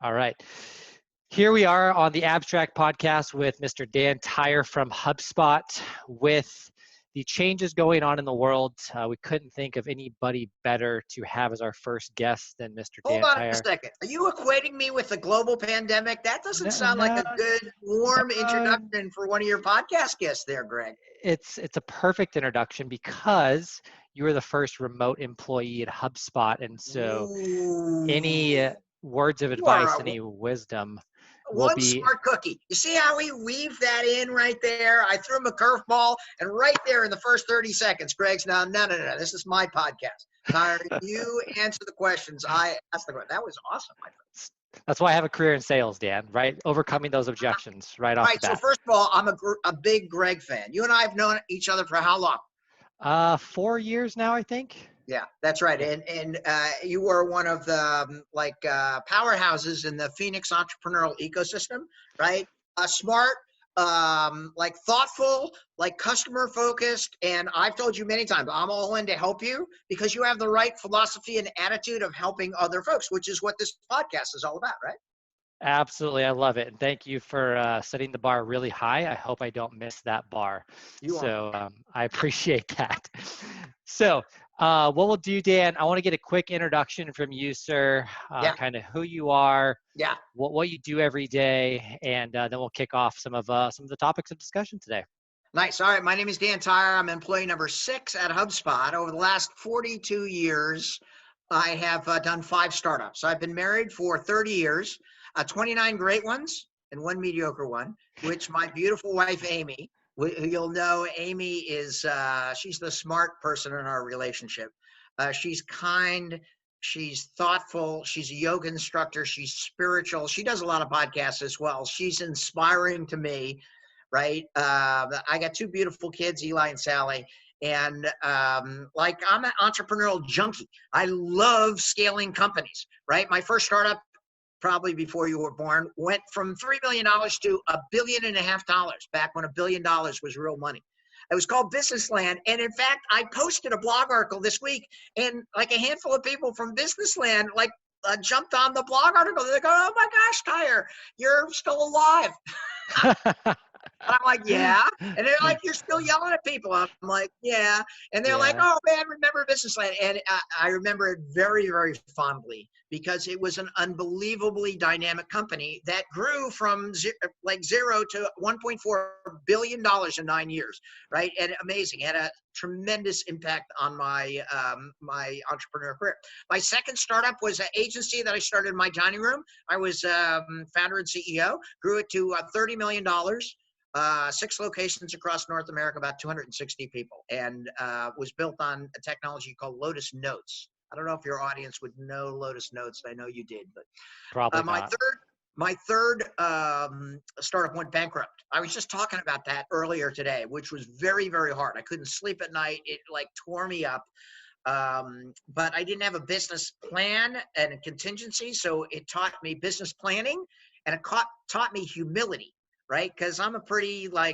All right. Here we are on the Abstrakt podcast with Mr. Dan Tyre from Hubspot. With the changes going on in the world, we couldn't think of anybody better to have as our first guest than Mr. Hold Dan on a Tyre. second. Are you equating me with the global pandemic? That doesn't No, sound like no, a good, warm no. introduction for one of your podcast guests there, Greg. It's a perfect introduction because you were the first remote employee at HubSpot, and so any Ooh, words of you are advice, any wisdom will one be smart cookie. You see how he weaved that in right there? I threw him a curveball, and right there in the first 30 seconds, Greg's now, no. This is my podcast. Tyre, you answer the questions. I asked the question. That was awesome, my friend. That's why I have a career in sales, Dan, right? Overcoming those objections right All off the right, so bat. first of all, I'm a big Greg fan. You and I have known each other for how long? 4 years now, I think. Yeah, that's right. Yeah. And you were one of the powerhouses in the Phoenix entrepreneurial ecosystem, right? Smart, like thoughtful, like customer focused. And I've told you many times, I'm all in to help you because you have the right philosophy and attitude of helping other folks, which is what this podcast is all about, right? Absolutely. I love it. And thank you for setting the bar really high. I hope I don't miss that bar. You won't. So I appreciate that. So what we'll do, Dan, I want to get a quick introduction from you, sir, Yeah, kind of who you are, yeah. what you do every day, and then we'll kick off some of the topics of discussion today. Nice. All right. My name is Dan Tyre. I'm employee number 6 at HubSpot. Over the last 42 years, I have done 5 startups. I've been married for 30 years, 29 great ones and 1 mediocre one, which my beautiful wife, Amy, who you'll know, Amy is, she's the smart person in our relationship. She's kind. She's thoughtful. She's a yoga instructor. She's spiritual. She does a lot of podcasts as well. She's inspiring to me, right? I got 2 beautiful kids, Eli and Sally. And I'm an entrepreneurial junkie. I love scaling companies, right? My first startup, probably before you were born, went from $3 million to $1.5 billion back when $1 billion was real money. It was called Businessland. And in fact, I posted a blog article this week, and like a handful of people from Businessland, jumped on the blog article. They go, "Oh my gosh, Tyre, you're still alive." And I'm like, yeah. And they're like, "You're still yelling at people." I'm like, yeah. And they're like, Yeah. "Oh man, remember Businessland?" And I remember it very, very fondly because it was an unbelievably dynamic company that grew from zero to $1.4 billion in 9 years, right? And amazing. It had a tremendous impact on my my entrepreneur career. My second startup was an agency that I started in my dining room. I was founder and CEO, grew it to $30 million. 6 locations across North America, about 260 people, and was built on a technology called Lotus Notes. I don't know if your audience would know Lotus Notes. I know you did, but Probably my not. third startup went bankrupt. I was just talking about that earlier today, which was very, very hard. I couldn't sleep at night. It tore me up. But I didn't have a business plan and a contingency, so it taught me business planning, and it taught me humility, right? Because I'm a pretty I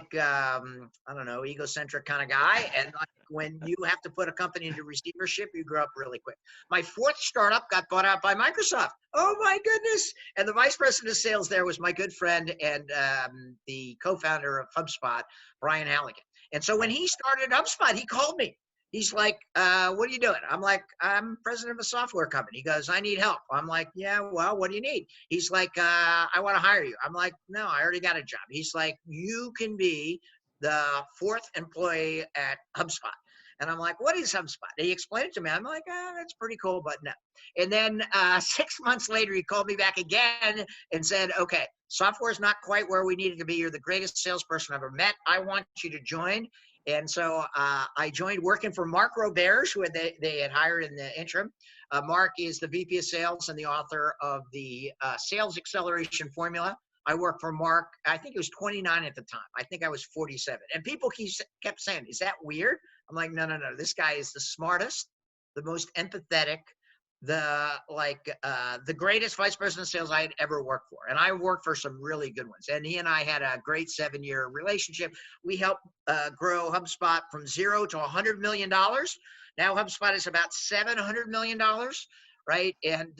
don't know, egocentric kind of guy, and when you have to put a company into receivership, you grow up really quick. My fourth startup got bought out by Microsoft. Oh my goodness! And the vice president of sales there was my good friend and the co-founder of HubSpot, Brian Halligan. And so when he started HubSpot, he called me. He's like, "What are you doing?" I'm like, "I'm president of a software company." He goes, "I need help." I'm like, "Yeah, well, what do you need?" He's like, "I want to hire you." I'm like, "No, I already got a job." He's like, "You can be the 4th employee at HubSpot." And I'm like, "What is HubSpot?" And he explained it to me. I'm like, "That's pretty cool, but no." And then 6 months later, he called me back again and said, "Okay, software is not quite where we need it to be. You're the greatest salesperson I've ever met. I want you to join." And so I joined working for Mark Roberge, who they had hired in the interim. Mark is the VP of Sales and the author of the Sales Acceleration Formula. I worked for Mark. I think he was 29 at the time. I think I was 47. And people kept saying, "Is that weird?" I'm like, no. This guy is the smartest, the most empathetic, the greatest vice president of sales I had ever worked for. And I worked for some really good ones. And he and I had a great 7-year relationship. We helped grow HubSpot from 0 to $100 million. Now HubSpot is about $700 million. right? And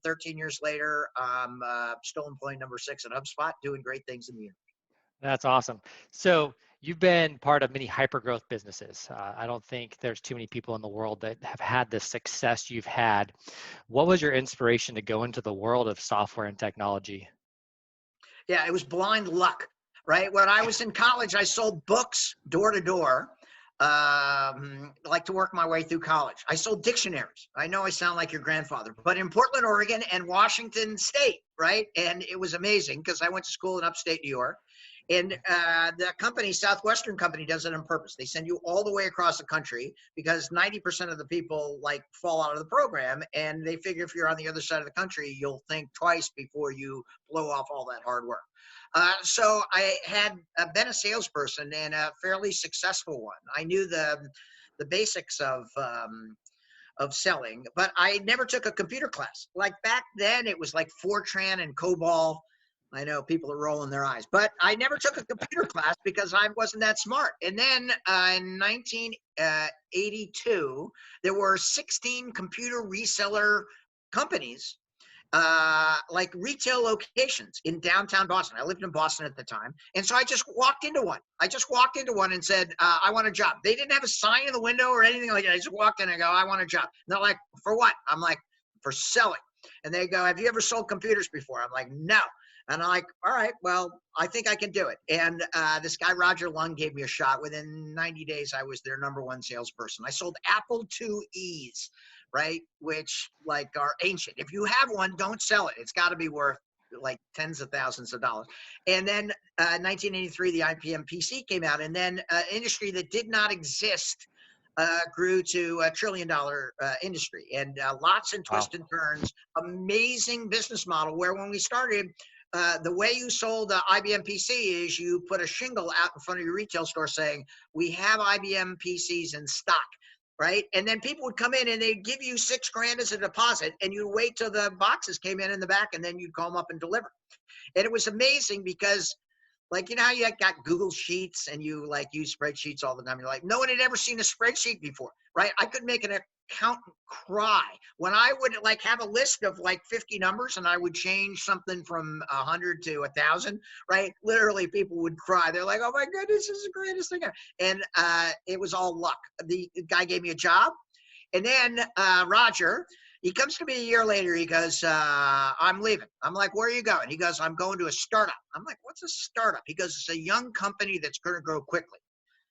13 years later, I'm still employee number 6 at HubSpot, doing great things in the universe. That's awesome. So you've been part of many hypergrowth businesses. I don't think there's too many people in the world that have had the success you've had. What was your inspiration to go into the world of software and technology? Yeah, it was blind luck, right? When I was in college, I sold books door to door, like to work my way through college. I sold dictionaries. I know I sound like your grandfather, but in Portland, Oregon and Washington State, right? And it was amazing because I went to school in upstate New York. And the company, Southwestern Company, does it on purpose. They send you all the way across the country because 90% of the people like fall out of the program, and they figure if you're on the other side of the country, you'll think twice before you blow off all that hard work. So I had been a salesperson and a fairly successful one. I knew the basics of selling, but I never took a computer class. Like back then, it was like Fortran and COBOL. I know people are rolling their eyes, but I never took a computer class because I wasn't that smart. And then in 1982, there were 16 computer reseller companies, like retail locations in downtown Boston. I lived in Boston at the time. And so I just walked into one. And said, I want a job. They didn't have a sign in the window or anything like that. I just walked in and I go, I want a job. And they're like, for what? I'm like, for selling. And they go, have you ever sold computers before? I'm like, no. And I'm like, all right, well, I think I can do it. And this guy, Roger Lung, gave me a shot. Within 90 days, I was their number one salesperson. I sold Apple IIe's, right? Which like are ancient. If you have one, don't sell it. It's got to be worth like tens of thousands of dollars. And then 1983, the IBM PC came out. And then industry that did not exist grew to $1 trillion industry, and lots and twists and turns. Amazing business model where when we started, the way you sold IBM PC is you put a shingle out in front of your retail store saying, we have IBM PCs in stock, right? And then people would come in and they'd give you $6,000 as a deposit, and you'd wait till the boxes came in the back, and then you'd call them up and deliver. And it was amazing because, like, you know how you got Google Sheets and you like use spreadsheets all the time. You're like, no one had ever seen a spreadsheet before, right? I could make an accountant cry when I would like have a list of like 50 numbers and I would change something from 100 to 1,000, right? Literally people would cry. They're like, oh my goodness, this is the greatest thing ever. And it was all luck. The guy gave me a job. And then Roger, he comes to me a year later. He goes, I'm leaving. I'm like, where are you going? He goes, I'm going to a startup. I'm like, what's a startup? He goes, it's a young company that's going to grow quickly.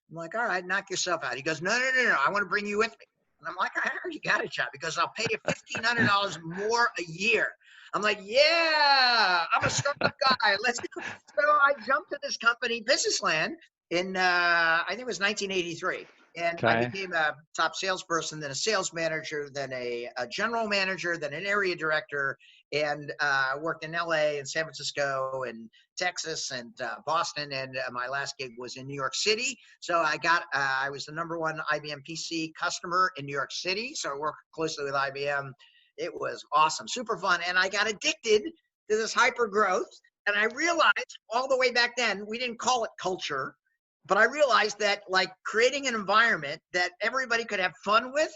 I'm like, all right, knock yourself out. He goes, no. I want to bring you with me. And I'm like, I already got a job because I'll pay you $1,500 more a year. I'm like, yeah, I'm a startup guy. Let's go. So I jumped to this company, Businessland, in I think it was 1983. And I became a top salesperson, then a sales manager, then a general manager, then an area director, and worked in LA and San Francisco and Texas and Boston. And my last gig was in New York City. So I was the number one IBM PC customer in New York City. So I worked closely with IBM. It was awesome, super fun. And I got addicted to this hyper growth. And I realized all the way back then, we didn't call it culture. But I realized that like creating an environment that everybody could have fun with,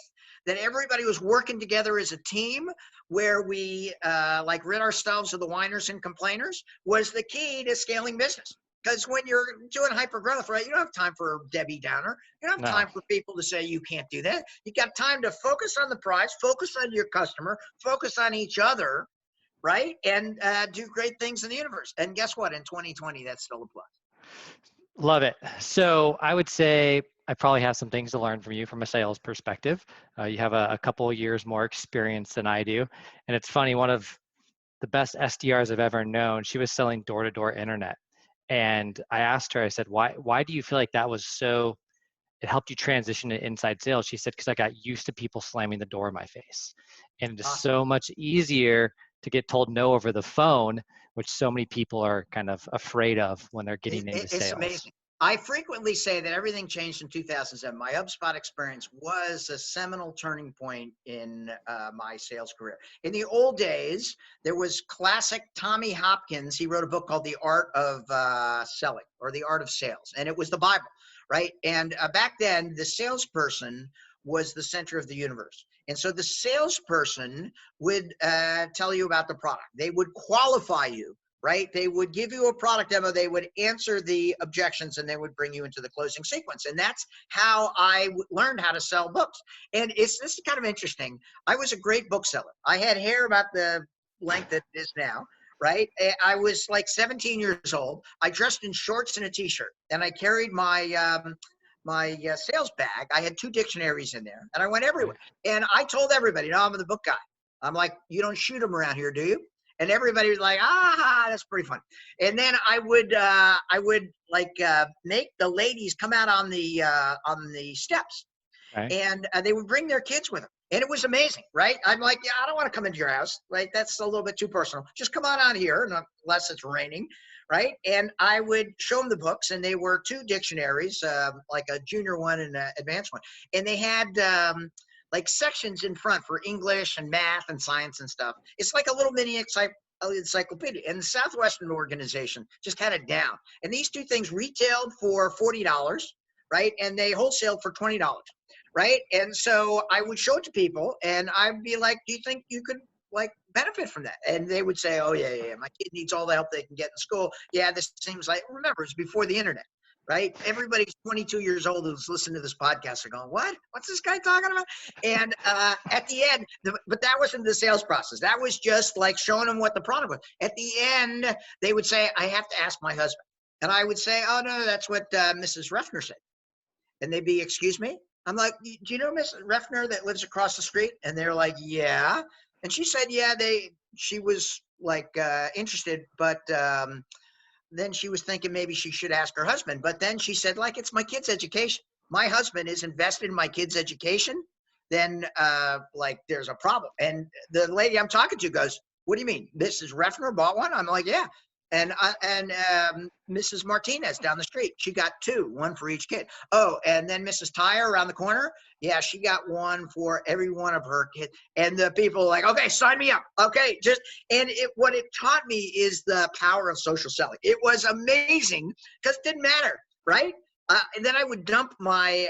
that everybody was working together as a team, where we like rid ourselves of the whiners and complainers, was the key to scaling business. Because when you're doing hyper growth, right, you don't have time for Debbie Downer. You don't have time for people to say you can't do that. You got time to focus on the prize, focus on your customer, focus on each other, right, and do great things in the universe. And guess what? In 2020, that still applies. Love it. So I would say I probably have some things to learn from you from a sales perspective. You have a couple of years more experience than I do. And it's funny, one of the best SDRs I've ever known, she was selling door-to-door internet. And I asked her, I said, why do you feel like that was so, it helped you transition to inside sales? She said, because I got used to people slamming the door in my face. And it's so much easier to get told no over the phone, which so many people are kind of afraid of when they're getting into sales. It's amazing. I frequently say that everything changed in 2007. My HubSpot experience was a seminal turning point in my sales career. In the old days, there was classic Tommy Hopkins. He wrote a book called The Art of Selling, or The Art of Sales, and it was the Bible, right? And back then, the salesperson was the center of the universe. And so the salesperson would tell you about the product. They would qualify you, right? They would give you a product demo. They would answer the objections, and they would bring you into the closing sequence. And that's how I learned how to sell books. And this is kind of interesting. I was a great bookseller. I had hair about the length that it is now, right? I was like 17 years old. I dressed in shorts and a t-shirt, and I carried my sales bag. I had 2 dictionaries in there, and I went everywhere. And I told everybody, I'm the book guy. I'm like, you don't shoot them around here, do you? And everybody was like, that's pretty fun. And then I would make the ladies come out on the steps, and they would bring their kids with them. And it was amazing, right? I'm like, I don't want to come into your house. Like, that's a little bit too personal. Just come on out here, unless it's raining, right? And I would show them the books, and they were 2 dictionaries, like a junior one and an advanced one. And they had like sections in front for English and math and science and stuff. It's like a little mini encyclopedia. And the Southwestern organization just had it down. And these 2 things retailed for $40, right? And they wholesaled for $20. Right. And so I would show it to people, and I'd be like, do you think you could like benefit from that? And they would say, oh, yeah. My kid needs all the help they can get in school. Yeah, this seems like, remember, it's before the internet, right? Everybody's 22 years old who's listening to this podcast are going, what? What's this guy talking about? And at the end, but that wasn't the sales process. That was just like showing them what the product was. At the end, they would say, I have to ask my husband. And I would say, oh, no, that's what Mrs. Ruffner said. And they'd be, excuse me? I'm like, do you know Miss Ruffner that lives across the street? And they're like, yeah. And she said, yeah, she was like interested, but then she was thinking maybe she should ask her husband. But then she said, like, it's my kid's education. My husband is invested in my kid's education. Then like there's a problem. And the lady I'm talking to goes, what do you mean? Mrs. Ruffner bought one? I'm like, yeah. And Mrs. Martinez down the street, she got 2, 1 for each kid. Oh, and then Mrs. Tyre around the corner, yeah, she got 1 for every one of her kids. And the people were like, okay, sign me up. Okay, what it taught me is the power of social selling. It was amazing because it didn't matter, right? And then I would dump my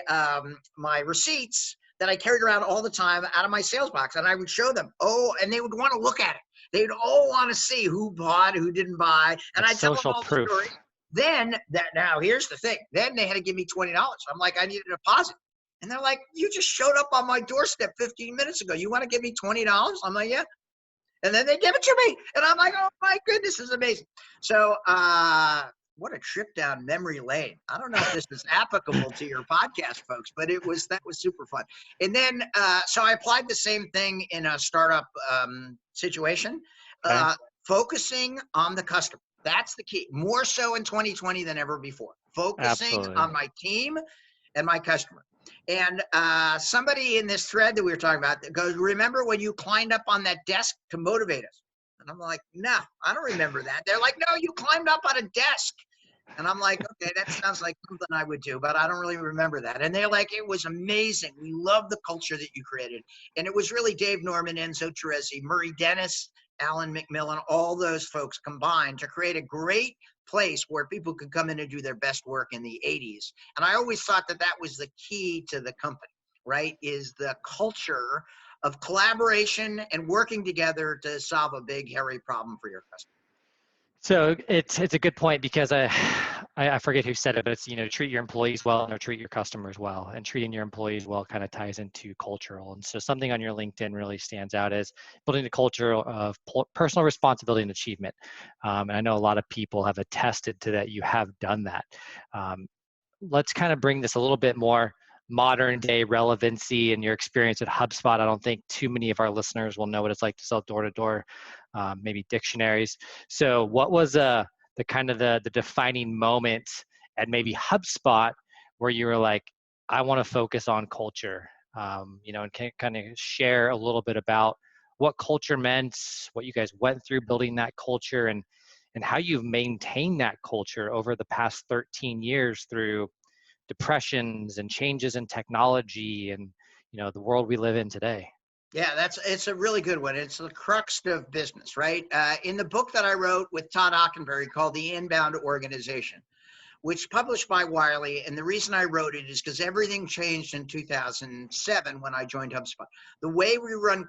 my receipts that I carried around all the time out of my sales box, and I would show them. Oh, and they would want to look at it. They'd all want to see who bought, who didn't buy, and I tell them all the stories. Then now here's the thing. Then they had to give me $20. I'm like, I need a deposit, and they're like, you just showed up on my doorstep 15 minutes ago. You want to give me $20? I'm like, yeah. And then they give it to me, and I'm like, oh my goodness, this is amazing. So what a trip down memory lane. I don't know if this is applicable to your podcast, folks, but that was super fun. And then, so I applied the same thing in a startup situation, focusing on the customer. That's the key. More so in 2020 than ever before. Focusing on my team and my customer. And somebody in this thread that we were talking about goes, remember when you climbed up on that desk to motivate us? And I'm like, no, I don't remember that. They're like, no, you climbed up on a desk. And I'm like, okay, that sounds like something I would do, but I don't really remember that. And they're like, it was amazing. We love the culture that you created. And it was really Dave Norman, Enzo Teresi, Murray Dennis, Alan McMillan, all those folks combined to create a great place where people could come in and do their best work in the 80s. And I always thought that was the key to the company, right? Is the culture of collaboration and working together to solve a big, hairy problem for your customer. So it's a good point because I forget who said it, but it's, treat your employees well and treat your customers well, and treating your employees well kind of ties into cultural. And so something on your LinkedIn really stands out as building a culture of personal responsibility and achievement. And I know a lot of people have attested to that. You have done that. Let's kind of bring this a little bit more modern day relevancy and your experience at HubSpot. I don't think too many of our listeners will know what it's like to sell door to door, maybe dictionaries. So what was the kind of the defining moment at maybe HubSpot where you were like, I want to focus on culture, and can kind of share a little bit about what culture meant, what you guys went through building that culture, and how you've maintained that culture over the past 13 years through depressions and changes in technology and the world we live in today. Yeah, it's a really good one. It's the crux of business, right? In the book that I wrote with Todd Ockenberry called The Inbound Organization, which published by Wiley. And the reason I wrote it is because everything changed in 2007 when I joined HubSpot. The way we run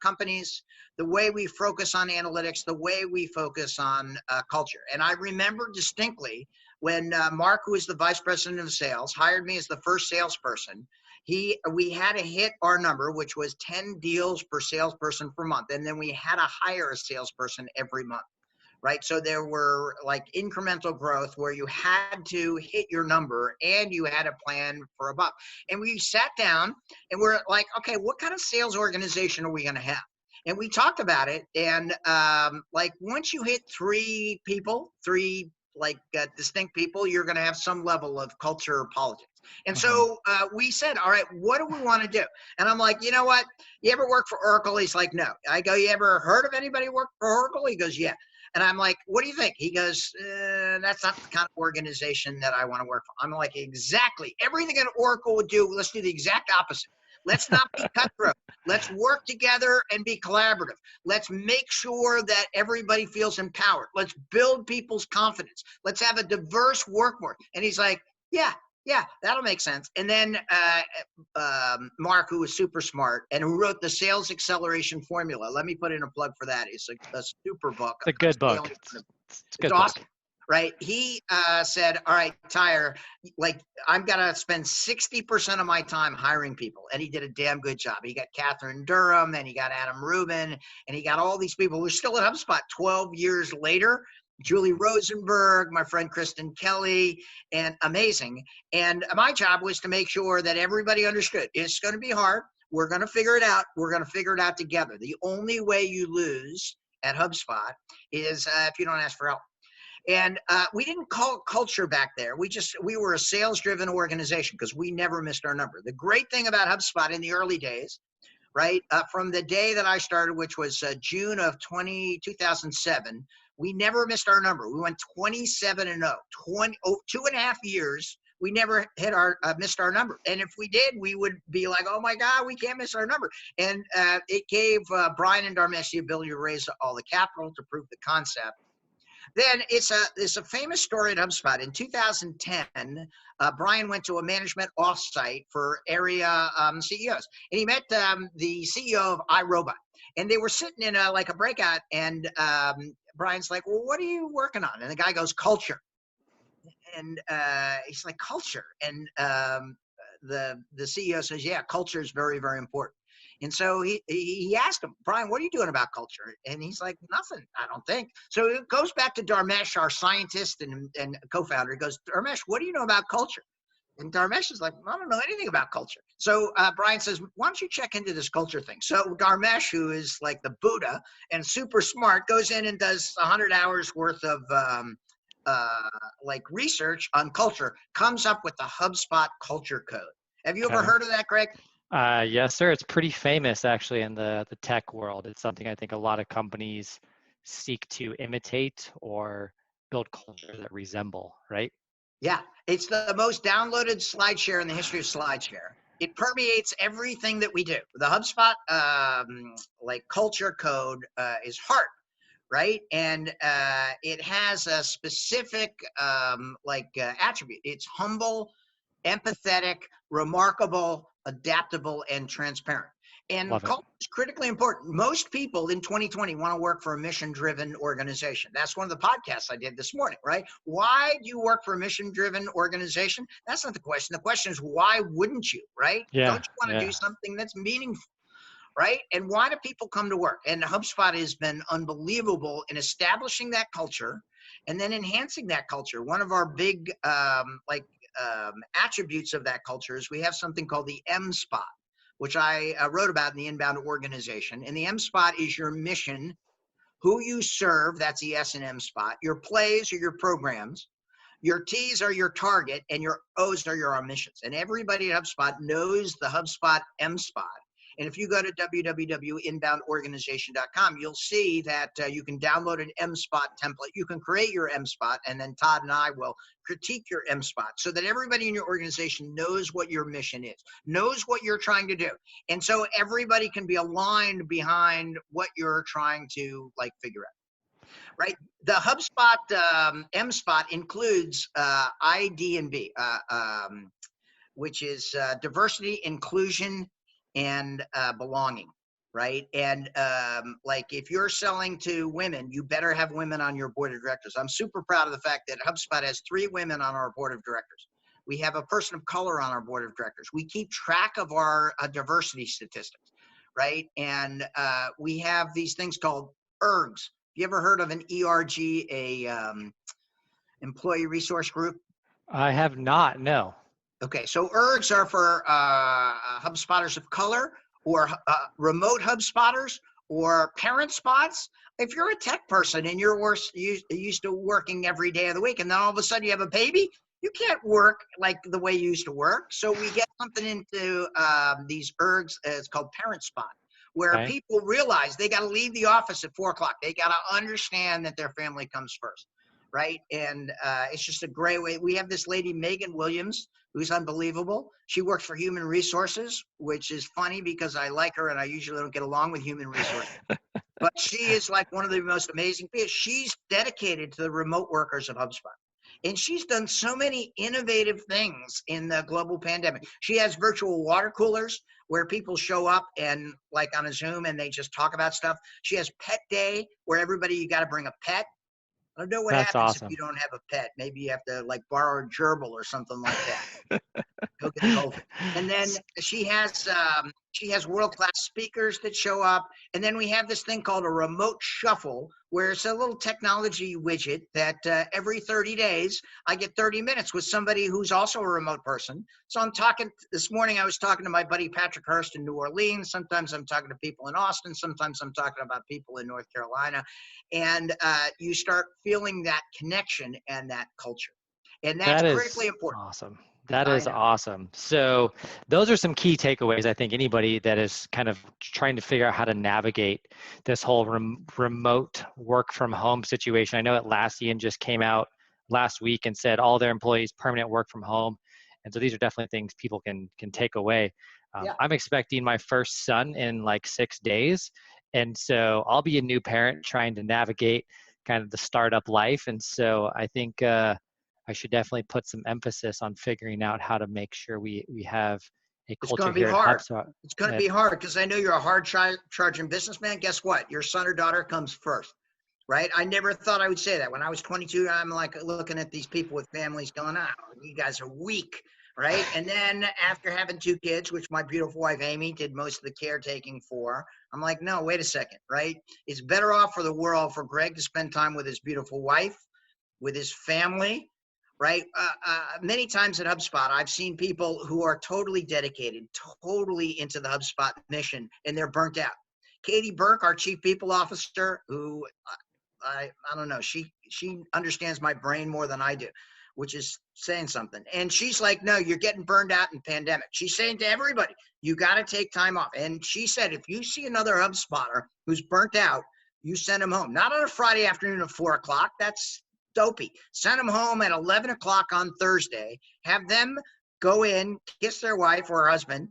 companies, the way we focus on analytics, the way we focus on culture. And I remember distinctly when Mark, who was the vice president of sales, hired me as the first salesperson. We had to hit our number, which was 10 deals per salesperson per month. And then we had to hire a salesperson every month, right? So there were like incremental growth where you had to hit your number and you had a plan for above. And we sat down and we're like, okay, what kind of sales organization are we going to have? And we talked about it. And like once you hit three distinct people, you're going to have some level of culture or politics. And so we said, all right, what do we want to do? And I'm like, you know what? You ever work for Oracle? He's like, no. I go, you ever heard of anybody work for Oracle? He goes, yeah. And I'm like, what do you think? He goes, that's not the kind of organization that I want to work for. I'm like, exactly. Everything that Oracle would do, let's do the exact opposite. Let's not be cutthroat. Let's work together and be collaborative. Let's make sure that everybody feels empowered. Let's build people's confidence. Let's have a diverse workforce. And he's like, yeah, that'll make sense. And then Mark, who was super smart and who wrote the Sales Acceleration Formula. Let me put in a plug for that. It's a super book. It's a good book. It's awesome. Right. He said, all right, Tyre, like I'm going to spend 60% of my time hiring people. And he did a damn good job. He got Catherine Durham and he got Adam Rubin and he got all these people who are still at HubSpot 12 years later. Julie Rosenberg, my friend Kristen Kelly, and amazing. And my job was to make sure that everybody understood it's going to be hard. We're going to figure it out. We're going to figure it out together. The only way you lose at HubSpot is if you don't ask for help. And we didn't call it culture back there. We were a sales-driven organization because we never missed our number. The great thing about HubSpot in the early days, right, from the day that I started, which was June of 2007, we never missed our number. We went 27-0, 2.5 years. We never missed our number. And if we did, we would be like, oh my God, we can't miss our number. And it gave Brian and Dharmesh the ability to raise all the capital to prove the concept. Then it's a famous story at HubSpot. In 2010, Brian went to a management offsite for area CEOs, and he met the CEO of iRobot, and they were sitting in a breakout, and Brian's like, well, what are you working on? And the guy goes, culture. And he's like, culture. And the CEO says, yeah, culture is very, very important. And so he asked him, Brian, what are you doing about culture? And he's like, nothing, I don't think. So it goes back to Dharmesh, our scientist and co-founder. He goes, Dharmesh, what do you know about culture? And Dharmesh is like, I don't know anything about culture. So Brian says, why don't you check into this culture thing? So Dharmesh, who is like the Buddha and super smart, goes in and does 100 hours worth of research on culture, comes up with the HubSpot culture code. Have you ever heard of that, Greg? Yes, sir. It's pretty famous actually in the tech world. It's something I think a lot of companies seek to imitate or build culture that resemble, right? Yeah, it's the most downloaded SlideShare in the history of SlideShare. It permeates everything that we do. The HubSpot culture code is heart, right? And it has a specific attribute. It's humble, empathetic, remarkable, adaptable, and transparent. And culture is critically important. Most people in 2020 want to work for a mission-driven organization. That's one of the podcasts I did this morning, right? Why do you work for a mission-driven organization? That's not the question. The question is, why wouldn't you, right? Yeah, don't you want to do something that's meaningful, right? And why do people come to work? And HubSpot has been unbelievable in establishing that culture and then enhancing that culture. One of our big attributes of that culture is we have something called the M spot, which I wrote about in the Inbound Organization. And the M spot is your mission, who you serve, that's the S and M spot. Your plays are your programs. Your T's are your target, and your O's are your missions. And everybody at HubSpot knows the HubSpot M spot. And if you go to www.inboundorganization.com, you'll see that you can download an M-Spot template. You can create your M-Spot, and then Todd and I will critique your M-Spot so that everybody in your organization knows what your mission is, knows what you're trying to do. And so everybody can be aligned behind what you're trying to figure out. right? The HubSpot M-Spot includes ID&B, which is diversity, inclusion, and belonging, right? And like if you're selling to women, you better have women on your board of directors. I'm super proud of the fact that HubSpot has 3 women on our board of directors. We have a person of color on our board of directors. We keep track of our diversity statistics, right? And we have these things called ERGs. You ever heard of an ERG, employee resource group? I have not, no. Okay, so ERGs are for HubSpotters of color, or remote HubSpotters, or parent spots. If you're a tech person and you're used to working every day of the week, and then all of a sudden you have a baby, you can't work like the way you used to work. So we get something into these ERGs, it's called parent spot, where Okay. people realize they got to leave the office at 4 o'clock. They got to understand that their family comes first, right? And it's just a great way. We have this lady, Megan Williams, who's unbelievable. She works for Human Resources, which is funny because I like her and I usually don't get along with Human Resources. But she is like one of the most amazing people. She's dedicated to the remote workers of HubSpot. And she's done so many innovative things in the global pandemic. She has virtual water coolers where people show up and like on a Zoom and they just talk about stuff. She has Pet Day where you got to bring a pet. I don't know what That's happens if you awesome. don't have a pet. Maybe you have to like borrow a gerbil or something like that. Go get COVID. And then she has world-class speakers that show up. And then we have this thing called a remote shuffle, where it's a little technology widget that every 30 days, I get 30 minutes with somebody who's also a remote person. So I'm talking, this morning I was talking to my buddy Patrick Hurst in New Orleans. Sometimes I'm talking to people in Austin. Sometimes I'm talking about people in North Carolina. And you start feeling that connection and that culture. And that's That critically is important. awesome. That I is know. awesome. So those are some key takeaways. I think anybody that is kind of trying to figure out how to navigate this whole remote work from home situation. I know Atlassian just came out last week and said all their employees permanent work from home. And so these are definitely things people can take away. Yeah. I'm expecting my first son in like 6 days. And so I'll be a new parent trying to navigate kind of the startup life. And so I think I should definitely put some emphasis on figuring out how to make sure we have a It's going culture to be here at hard. HubSpot. It's going to be hard because I know you're a hard charging businessman. Guess what? Your son or daughter comes first, right? I never thought I would say that. When I was 22, I'm like looking at these people with families going, oh, you guys are weak, right? And then after having 2 kids, which my beautiful wife, Amy, did most of the caretaking for, I'm like, no, wait a second, right? It's better off for the world for Greg to spend time with his beautiful wife, with his family, right? Many times at HubSpot, I've seen people who are totally dedicated, totally into the HubSpot mission, and they're burnt out. Katie Burke, our chief people officer, who I don't know, she understands my brain more than I do, which is saying something. And she's like, no, you're getting burned out in pandemic. She's saying to everybody, you got to take time off. And she said, if you see another HubSpotter who's burnt out, you send him home. Not on a Friday afternoon at 4 o'clock. That's dopey. Send them home at 11 o'clock on Thursday. Have them go in, kiss their wife or husband,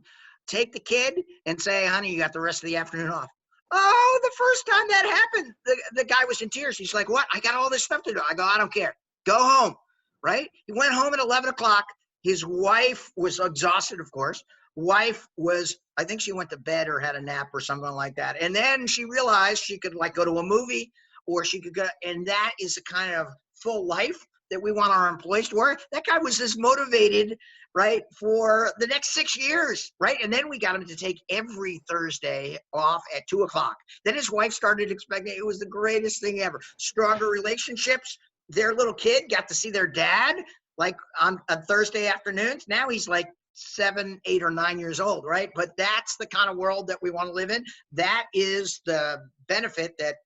take the kid and say, honey, you got the rest of the afternoon off. Oh, the first time that happened, the guy was in tears. He's like, what? I got all this stuff to do. I go, I don't care. Go home, right? He went home at 11 o'clock. His wife was exhausted, of course. Wife was, I think she went to bed or had a nap or something like that. And then she realized she could like go to a movie, or she could go, and that is the kind of full life that we want our employees to work. That guy was as motivated, right, for the next 6 years, right? And then we got him to take every Thursday off at 2 o'clock. Then his wife started expecting, it was the greatest thing ever. Stronger relationships. Their little kid got to see their dad like on Thursday afternoons. Now he's like 7, 8, or 9 years old, right? But that's the kind of world that we want to live in. That is the benefit that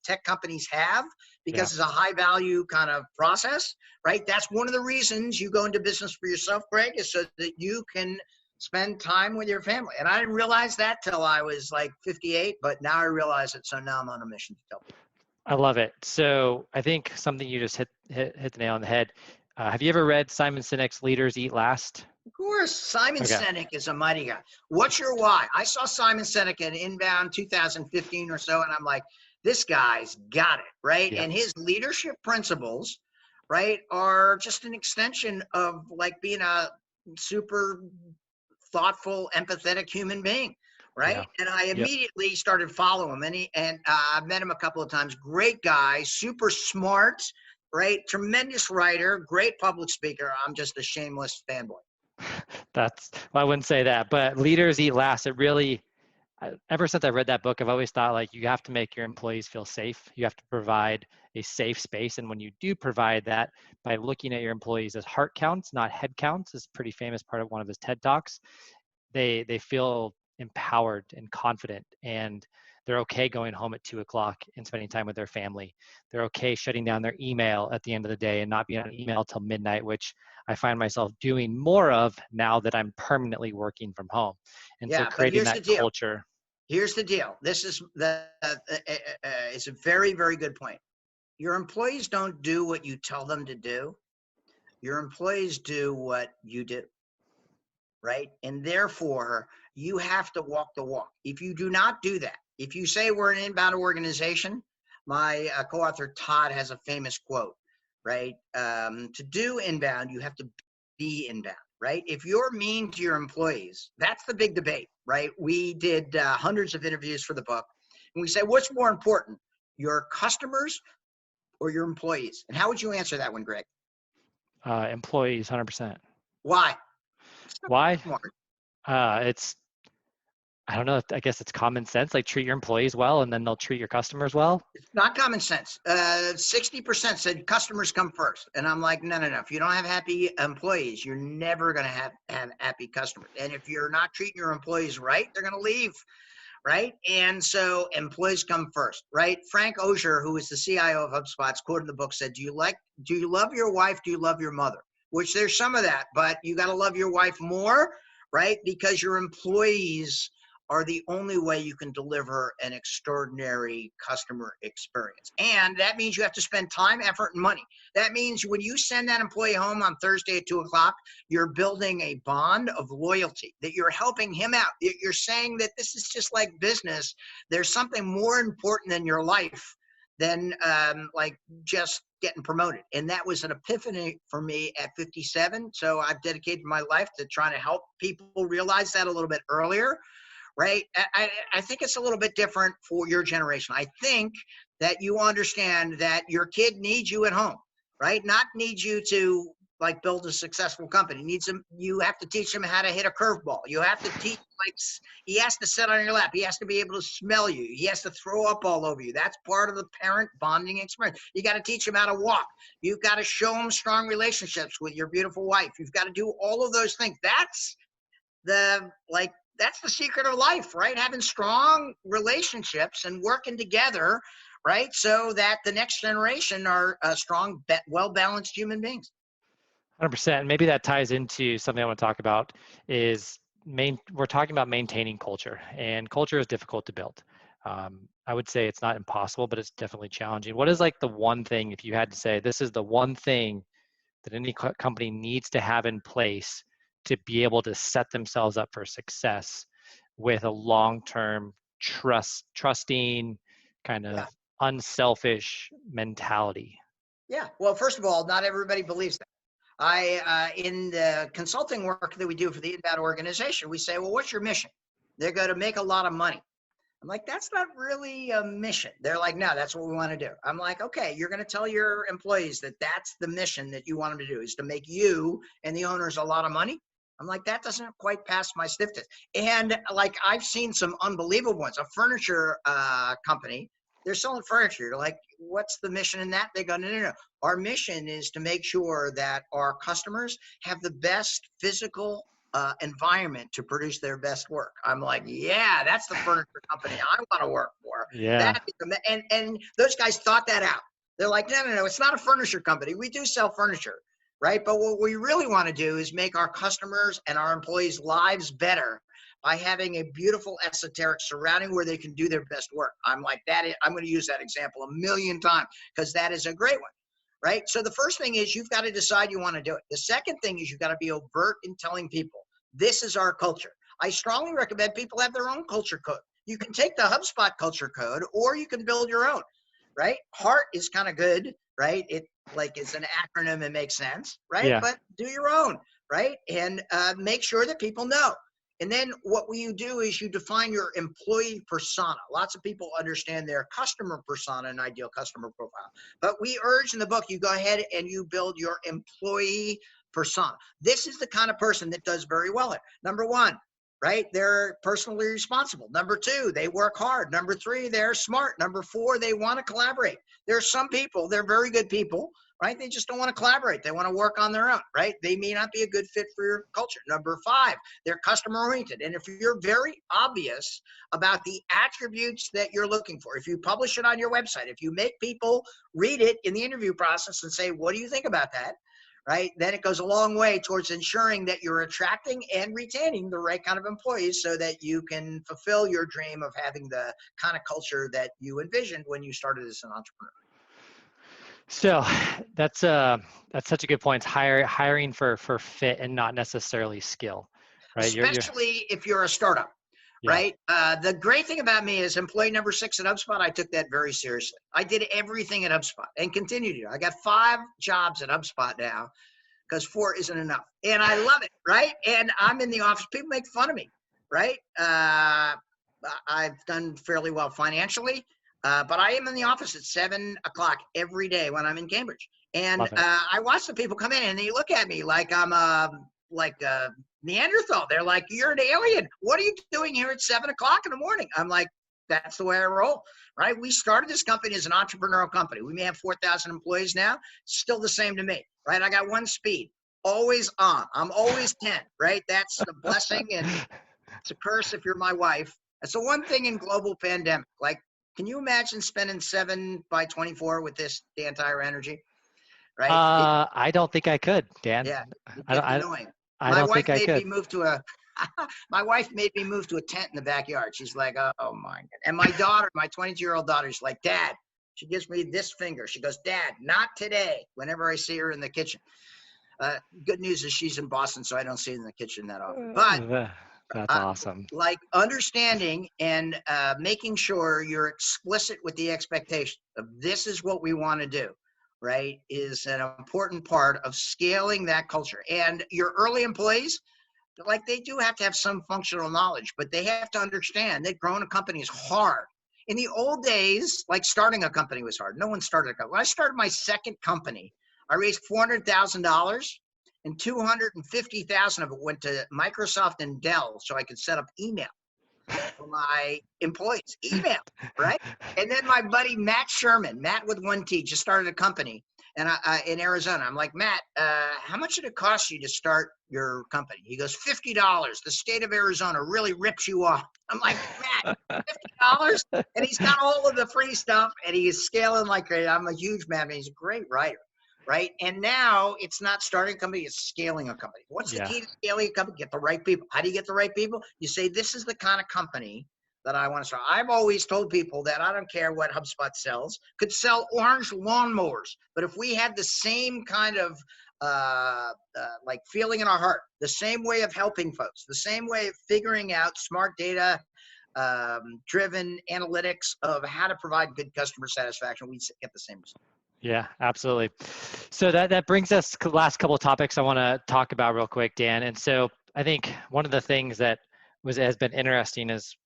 tech companies have, because it's a high value kind of process, right? That's one of the reasons you go into business for yourself, Greg, is so that you can spend time with your family. And I didn't realize that till I was like 58, but now I realize it. So now I'm on a mission to tell people. I love it. So I think something you just hit the nail on the head. Have you ever read Simon Sinek's Leaders Eat Last? Of course, Simon Okay. Sinek is a mighty guy. What's your why? I saw Simon Sinek in Inbound 2015 or so, and I'm like, this guy's got it, right? Yeah. And his leadership principles, right, are just an extension of like being a super thoughtful, empathetic human being, right? Yeah. And I Yep. immediately started following him, and I've met him a couple of times. Great guy, super smart, right? Tremendous writer, great public speaker. I'm just a shameless fanboy. Well, I wouldn't say that, but leaders eat last. It really, ever since I read that book, I've always thought like you have to make your employees feel safe. You have to provide a safe space. And when you do provide that by looking at your employees as heart counts, not head counts, is a pretty famous part of one of his TED Talks. They feel empowered and confident, and they're okay going home at 2 o'clock and spending time with their family. They're okay shutting down their email at the end of the day and not being on email till midnight, which I find myself doing more of now that I'm permanently working from home. And so Yeah, but creating here's that the deal. culture. Here's the deal. This is it's a very, very good point. Your employees don't do what you tell them to do. Your employees do what you do, right? And therefore, you have to walk the walk. If you do not do that, if you say we're an inbound organization, my co-author Todd has a famous quote, right? To do inbound, you have to be inbound, right? If you're mean to your employees, that's the big debate, right? We did hundreds of interviews for the book, and we say, what's more important, your customers or your employees? And how would you answer that one, Greg? Employees, 100%. Why? It's not Why? smart. It's, I don't know. I guess it's common sense. Like treat your employees well, and then they'll treat your customers well. It's not common sense. 60% said customers come first. And I'm like, no, no, no. If you don't have happy employees, you're never going to have happy customers. And if you're not treating your employees right, they're going to leave, right? And so employees come first, right? Frank Ozier, who is the CIO of HubSpot, quoted in the book, said, do you love your wife? Do you love your mother? Which there's some of that, but you got to love your wife more, right? Because your employees are the only way you can deliver an extraordinary customer experience. And that means you have to spend time, effort, and money. That means when you send that employee home on Thursday at 2 o'clock, you're building a bond of loyalty, that you're helping him out. You're saying that this is just like business. There's something more important than your life than like just getting promoted. And that was an epiphany for me at 57. So I've dedicated my life to trying to help people realize that a little bit earlier. Right? I think it's a little bit different for your generation. I think that you understand that your kid needs you at home, right? Not needs you to like build a successful company. Needs him. You have to teach him how to hit a curveball. You have to teach, like, he has to sit on your lap. He has to be able to smell you. He has to throw up all over you. That's part of the parent bonding experience. You got to teach him how to walk. You've got to show him strong relationships with your beautiful wife. You've got to do all of those things. That's the secret of life, right? Having strong relationships and working together, right? So that the next generation are strong, well-balanced human beings. 100%. And maybe that ties into something I want to talk about is we're talking about maintaining culture, and culture is difficult to build. I would say it's not impossible, but it's definitely challenging. What is like the one thing, if you had to say, this is the one thing that any company needs to have in place to be able to set themselves up for success with a long-term trusting, kind of unselfish mentality? Yeah. Well, first of all, not everybody believes that. In the consulting work that we do for the inbound organization, we say, well, what's your mission? They're going to make a lot of money. I'm like, that's not really a mission. They're like, no, that's what we want to do. I'm like, okay, you're going to tell your employees that that's the mission that you want them to do, is to make you and the owners a lot of money. I'm like, that doesn't quite pass my sniff test. And like, I've seen some unbelievable ones. A furniture company, they're selling furniture. You're like, what's the mission in that? They go, no, no, no. Our mission is to make sure that our customers have the best physical environment to produce their best work. I'm like, yeah, that's the furniture company I want to work for. Yeah. And those guys thought that out. They're like, no, no, no, it's not a furniture company. We do sell furniture, right? But what we really want to do is make our customers and our employees' lives better by having a beautiful esoteric surrounding where they can do their best work. I'm like, I'm going to use that example a million times because that is a great one. Right? So the first thing is you've got to decide you want to do it. The second thing is you've got to be overt in telling people, this is our culture. I strongly recommend people have their own culture code. You can take the HubSpot culture code, or you can build your own, right? Heart is kind of good, right? It like it's an acronym and makes sense, right? Yeah. But do your own, right? And make sure that people know. And then what you do is you define your employee persona. Lots of people understand their customer persona and ideal customer profile. But we urge in the book, you go ahead and you build your employee persona. This is the kind of person that does very well at. Number one, right? They're personally responsible. Number two, they work hard. Number three, they're smart. Number four, they want to collaborate. There are some people, they're very good people, right? They just don't want to collaborate. They want to work on their own, right? They may not be a good fit for your culture. Number five, they're customer oriented. And if you're very obvious about the attributes that you're looking for, if you publish it on your website, if you make people read it in the interview process and say, what do you think about that? Right? Then it goes a long way towards ensuring that you're attracting and retaining the right kind of employees so that you can fulfill your dream of having the kind of culture that you envisioned when you started as an entrepreneur. So that's such a good point. Hiring for fit and not necessarily skill, right? Especially if you're a startup, yeah. right? The great thing about me is employee number 6 at HubSpot, I took that very seriously. I did everything at HubSpot and continue to. I got 5 jobs at HubSpot now because 4 isn't enough. And I love it, right? And I'm in the office. People make fun of me, right? I've done fairly well financially. But I am in the office at 7 o'clock every day when I'm in Cambridge. And I watch the people come in and they look at me like I'm like a Neanderthal. They're like, you're an alien. What are you doing here at 7 o'clock in the morning? I'm like, that's the way I roll, right? We started this company as an entrepreneurial company. We may have 4,000 employees now. Still the same to me, right? I got one speed, always on. I'm always 10, right? That's a blessing and it's a curse if you're my wife. That's the one thing in global pandemic. Like, can you imagine spending 7 by 24 with this Dan Tyre energy? Right? I don't think I could, Dan. Yeah, it gets annoying. I don't think I could. My wife made me move to a tent in the backyard. She's like, oh my God. And my daughter, my 22-year-old daughter, is like, Dad, she gives me this finger. She goes, Dad, not today, whenever I see her in the kitchen. Good news is she's in Boston, so I don't see her in the kitchen that often. But that's awesome. Like understanding and making sure you're explicit with the expectation of this is what we want to do, right, is an important part of scaling that culture. And your early employees, like they do have to have some functional knowledge, but they have to understand that growing a company is hard. In the old days, like starting a company was hard. No one started a company. When I started my second company, I raised $400,000. And $250,000 of it went to Microsoft and Dell so I could set up email for my employees. Email, right? And then my buddy Matt Sherman, Matt with 1 T, just started a company and in Arizona. I'm like, Matt, how much did it cost you to start your company? He goes, $50. The state of Arizona really rips you off. I'm like, Matt, $50? And he's got all of the free stuff and he is scaling like crazy. I'm a huge madman. He's a great writer. Right. And now it's not starting a company, it's scaling a company. What's the key to scaling a company? Get the right people. How do you get the right people? You say, this is the kind of company that I want to start. I've always told people that I don't care what HubSpot sells, could sell orange lawnmowers. But if we had the same kind of like feeling in our heart, the same way of helping folks, the same way of figuring out smart data, driven analytics of how to provide good customer satisfaction, we get the same result. Yeah, absolutely. So that brings us to the last couple of topics I want to talk about real quick, Dan. And so I think one of the things that has been interesting is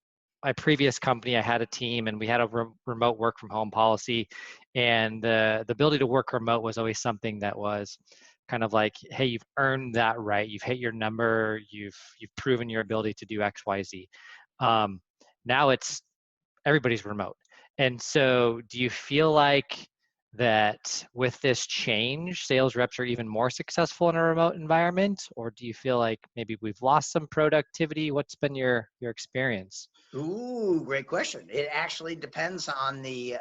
my previous company, I had a team and we had a remote work from home policy, and the ability to work remote was always something that was kind of like, hey, you've earned that right. You've hit your number. You've proven your ability to do X, Y, Z. Now it's everybody's remote. And so do you feel like that with this change, sales reps are even more successful in a remote environment, or do you feel like maybe we've lost some productivity? What's been your experience? Ooh, great question. It actually depends on the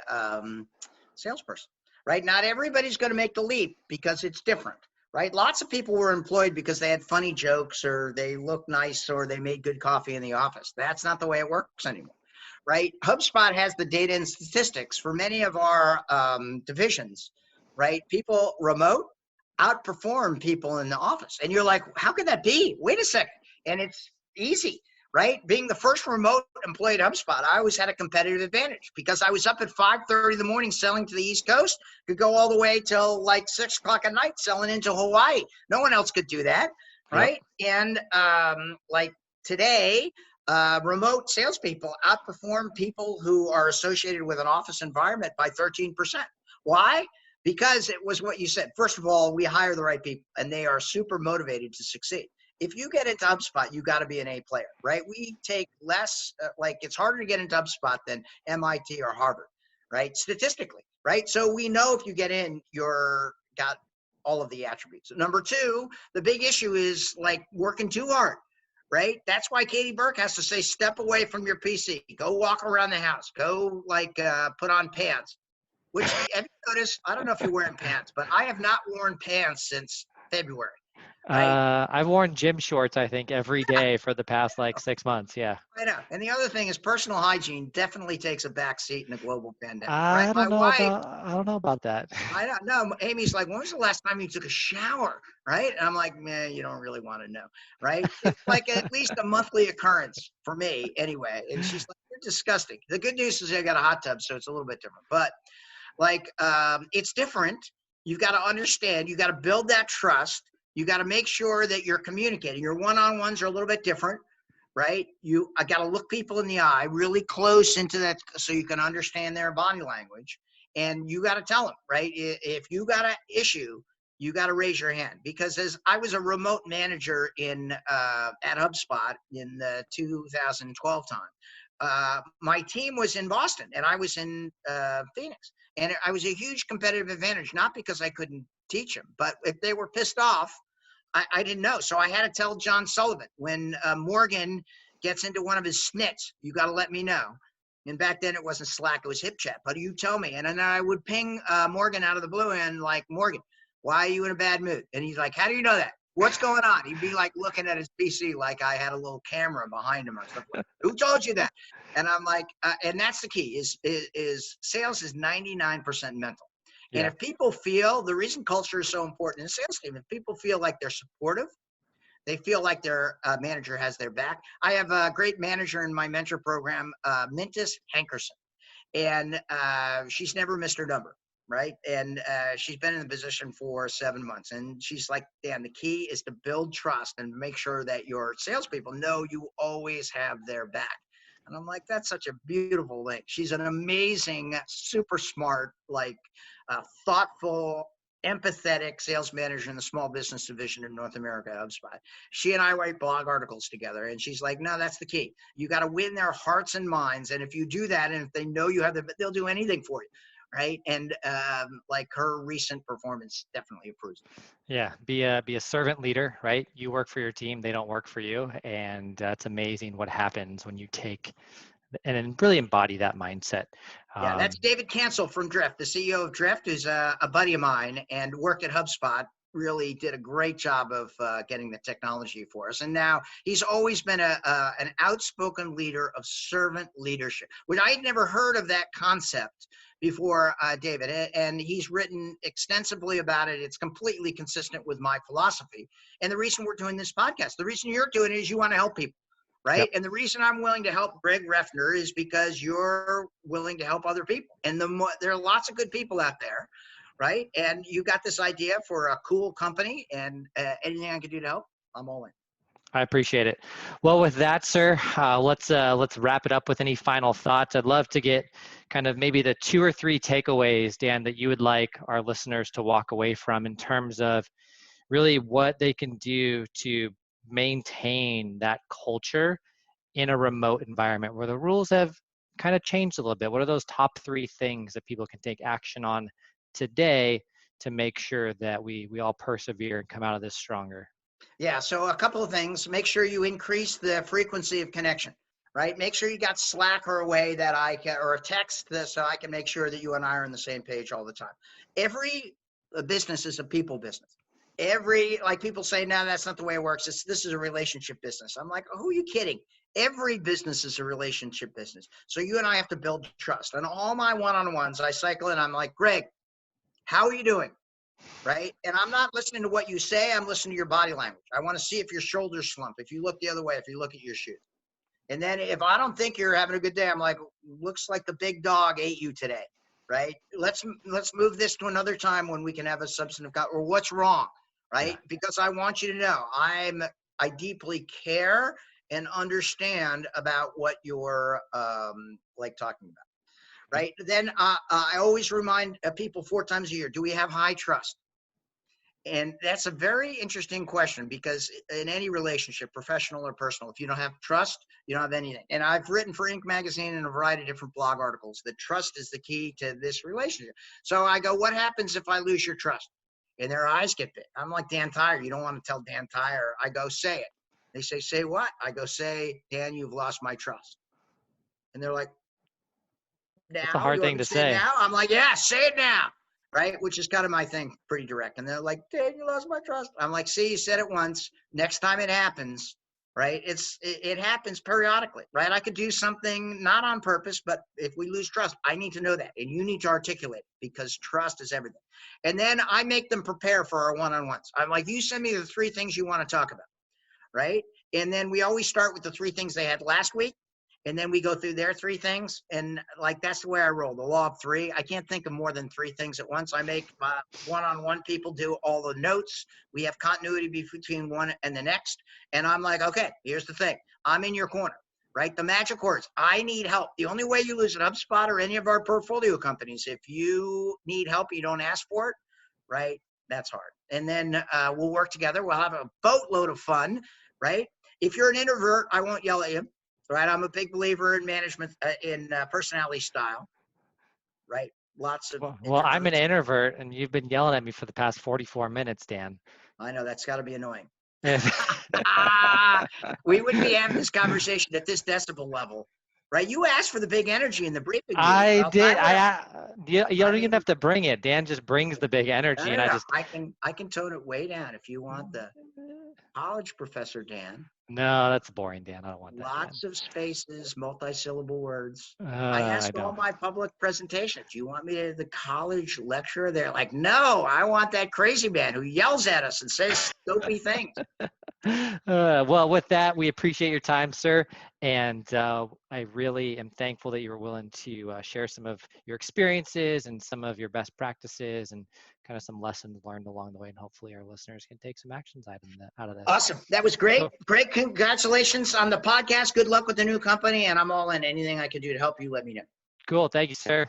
salesperson, right? Not everybody's going to make the leap because it's different, right? Lots of people were employed because they had funny jokes or they looked nice or they made good coffee in the office. That's not the way it works anymore. Right? HubSpot has the data and statistics for many of our divisions, right? People remote outperform people in the office. And you're like, how could that be? Wait a second. And it's easy. right? Being the first remote employee at HubSpot, I always had a competitive advantage because I was up at 5:30 in the morning selling to the East Coast, could go all the way till like 6 o'clock at night selling into Hawaii. No one else could do that, Yep. right? And like today, remote salespeople outperform people who are associated with an office environment by 13%. Why? Because it was what you said. First of all, we hire the right people and they are super motivated to succeed. If you get into HubSpot, you got to be an A player, right? We take less, like it's harder to get into HubSpot than MIT or Harvard, right? Statistically, right? So we know if you get in, you're got all of the attributes. Number two, the big issue is like working too hard, right? That's why Katie Burke has to say, step away from your PC, go walk around the house, go like put on pants, which have you noticed? I don't know if you're wearing pants, but I have not worn pants since February, right? I've worn gym shorts, I think, every day for the past like 6 months. Yeah. I know. And the other thing is personal hygiene definitely takes a back seat in a global pandemic, right? I My don't know wife, about I don't know about that. I don't know. Amy's like, when was the last time you took a shower? Right. And I'm like, man, you don't really want to know. Right. It's like at least a monthly occurrence for me anyway. And she's like, you're disgusting. The good news is I got a hot tub, so it's a little bit different. But like, it's different. You've got to understand, you got to build that trust. You got to make sure that you're communicating. Your one-on-ones are a little bit different, right? I got to look people in the eye really close into that so you can understand their body language. And you got to tell them, right? If you got an issue, you got to raise your hand. Because as I was a remote manager at HubSpot in the 2012 time, my team was in Boston and I was in Phoenix. And I was a huge competitive advantage, not because I couldn't teach them, but if they were pissed off, I didn't know. So I had to tell John Sullivan, when Morgan gets into one of his snits, you got to let me know. And back then it wasn't Slack, it was HipChat. But you tell me. And then I would ping Morgan out of the blue and like, Morgan, why are you in a bad mood? And he's like, how do you know that? What's going on? He'd be like looking at his PC like I had a little camera behind him or stuff like that. Who told you that? And I'm like, and that's the key is sales is 99% mental. And Yeah. if people feel, the reason culture is so important in a sales team, if people feel like they're supportive, they feel like their manager has their back. I have a great manager in my mentor program, Mintis Hankerson, and she's never missed her number, right? And she's been in the position for 7 months. And she's like, Dan, the key is to build trust and make sure that your salespeople know you always have their back. And I'm like, that's such a beautiful thing. She's an amazing, super smart, like thoughtful, empathetic sales manager in the small business division in North America, HubSpot. She and I write blog articles together. And she's like, no, that's the key. You got to win their hearts and minds. And if you do that, and if they know you have them, they'll do anything for you. Right. And like her recent performance definitely approves. Yeah, be a servant leader, right? You work for your team, they don't work for you, and that's amazing what happens when you take and then really embody that mindset. Yeah, that's David Cancel from Drift, the CEO of Drift, who's a buddy of mine and worked at HubSpot. Really did a great job of getting the technology for us. And now he's always been an outspoken leader of servant leadership, which I had never heard of that concept before, David. And he's written extensively about it. It's completely consistent with my philosophy. And the reason we're doing this podcast, the reason you're doing it is you want to help people. Right. Yep. And the reason I'm willing to help Greg Refner is because you're willing to help other people. And there are lots of good people out there. Right. And you got this idea for a cool company, and anything I can do to help, I'm all in. I appreciate it. Well, with that, sir, let's wrap it up with any final thoughts. I'd love to get kind of maybe the 2 or 3 takeaways, Dan, that you would like our listeners to walk away from in terms of really what they can do to maintain that culture in a remote environment where the rules have kind of changed a little bit. What are those top 3 things that people can take action on today to make sure that we all persevere and come out of this stronger? Yeah, so a couple of things. Make sure you increase the frequency of connection, right? Make sure you got Slack or a way that I can, or a text so I can make sure that you and I are on the same page all the time. Every business is a people business. Like people say, no, that's not the way it works. This is a relationship business. I'm like, oh, who are you kidding? Every business is a relationship business. So you and I have to build trust. And all my one-on-ones, I cycle in, I'm like, Greg, how are you doing? Right. And I'm not listening to what you say. I'm listening to your body language. I want to see if your shoulders slump, if you look the other way, if you look at your shoes. And then if I don't think you're having a good day, I'm like, looks like the big dog ate you today, right? Let's move this to another time when we can have a substantive or what's wrong, right? Yeah. Because I want you to know I deeply care and understand about what you're like talking about, right? Then I always remind people 4 times a year, do we have high trust? And that's a very interesting question because in any relationship, professional or personal, if you don't have trust, you don't have anything. And I've written for Inc. magazine and a variety of different blog articles that trust is the key to this relationship. So I go, what happens if I lose your trust? And their eyes get big. I'm like Dan Tyre. You don't want to tell Dan Tyre. I go, say it. They say what? I go, say, Dan, you've lost my trust. And they're like, It's a now? hard You want thing me to to say it say. now? I'm like, yeah, say it now. Right? Which is kind of my thing, pretty direct. And they're like, Dan, you lost my trust. I'm like, see, you said it once. Next time it happens, right? It happens periodically, right? I could do something not on purpose, but if we lose trust, I need to know that. And you need to articulate it because trust is everything. And then I make them prepare for our one-on-ones. I'm like, you send me the 3 things you want to talk about, right? And then we always start with the 3 things they had last week. And then we go through their 3 things. And like, that's the way I roll, the law of 3. I can't think of more than 3 things at once. I make one-on-one people do all the notes. We have continuity between one and the next. And I'm like, okay, here's the thing. I'm in your corner, right? The magic words. I need help. The only way you lose at HubSpot or any of our portfolio companies, if you need help, you don't ask for it, right? That's hard. And then we'll work together. We'll have a boatload of fun, right? If you're an introvert, I won't yell at you. Right, I'm a big believer in management, in personality style. Right, lots of Well, I'm an introverts. introvert, and you've been yelling at me for the past 44 minutes, Dan. I know that's got to be annoying. Yes. We wouldn't be having this conversation at this decibel level, right? You asked for the big energy in the briefing meeting. I Else did. I You don't even mean, have to bring it. Dan just brings the big energy, and I no. just. I can tone it way down if you want the college professor Dan. No, that's boring, Dan. I don't want that, Dan. Lots of spaces, multi-syllable words. I I ask all don't. my public presentations, do you want me to the college lecturer? They're like, no, I want that crazy man who yells at us and says dopey things. Well, with that, we appreciate your time, sir. And I really am thankful that you were willing to share some of your experiences and some of your best practices and kind of some lessons learned along the way. And hopefully our listeners can take some actions out of this. Awesome. That was great. So, Great. Congratulations on the podcast. Good luck with the new company. And I'm all in. Anything I can do to help you, let me know. cool. Thank you, sir.